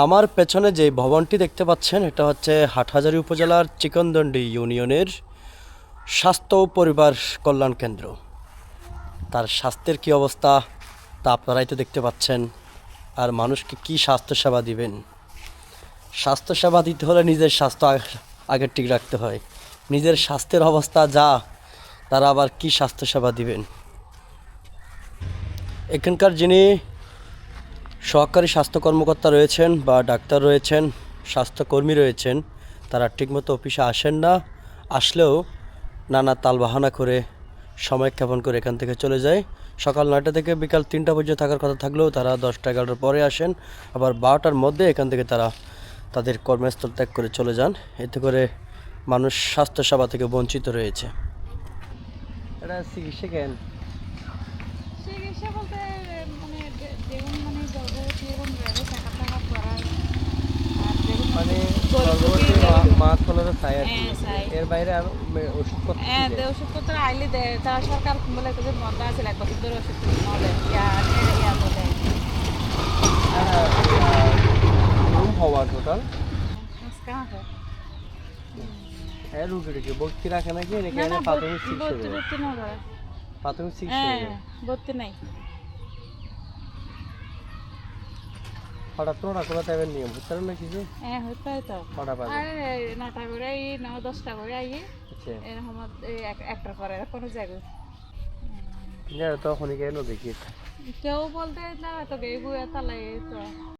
আমার পেছনে যে ভবনটি দেখতে পাচ্ছেন এটা হচ্ছে হাটহাজারী উপজেলার চিকনদন্ডি ইউনিয়নের স্বাস্থ্য ও পরিবার কল্যাণ কেন্দ্র। তার স্বাস্থ্যের কি অবস্থা তা আপনারাই তো দেখতে পাচ্ছেন। আর মানুষকে কি স্বাস্থ্যসেবা দিবেন? স্বাস্থ্যসেবা দিতে হলে নিজের স্বাস্থ্য আগে ঠিক রাখতে হয়। নিজের স্বাস্থ্যের অবস্থা যা, তারা আবার কি স্বাস্থ্যসেবা দিবেন? এখানকার যিনি সহকারী স্বাস্থ্য কর্মকর্তা রয়েছেন বা ডাক্তার রয়েছেন, স্বাস্থ্যকর্মী রয়েছেন, তারা ঠিকমতো অফিসে আসেন না। আসলেও নানা তালবাহানা করে সময় ক্ষেপণ করে এখান থেকে চলে যায়। সকাল 9টা থেকে বিকাল 3টা পর্যন্ত থাকার কথা থাকলেও তারা 10টা-11টার পরে আসেন। আবার 12টার মধ্যে এখান থেকে তারা তাদের কর্মস্থল ত্যাগ করে চলে যান। এতে করে মানুষ স্বাস্থ্যসেবা থেকে বঞ্চিত রয়েছে। এটা চিকিৎসা কেন? চিকিৎসা বলতে মানে যেমন মানে গর্ভবতী এবং চেকআপ টেকআপ করার আর যেমন মানে গর্ভবতী গর্ভবতী মা তোলারও চাই আর কি। হ্যাঁ চাই এর বাইরে আর ওষুধপত্র কি হ্যাঁ দেয়? ওষুধপত্র আইলে দেয় তারা সরকার বলে একটা বন্ধ আছে 1 বছর ধরে ওষুধ নলে ইয়া বলে রুম হওয়া টোটাল আজকে আছে হ্যাঁ রুগীটিকে ভর্তি রাখে নাকি নাকি না না এনে প্রাথমিক চিকিৎসা ভর্তি দেবে? ভর্তি না করে প্রাথমিক চিকিৎসা হ্যাঁ দেবে। ভর্তি নাই হঠাৎ করে কোনো টাইপের নিয়ম হচ্ছে না কিছু? হ্যাঁ হইতে তো কটা বাজে? আর 9টা করে আই 9-10টা করে আই আচ্ছা এরকম একটার পরে কোনো জায়গায় তো খনিকে এনে দেখি কেউ বলতে না তো গেগু এত লাগে তো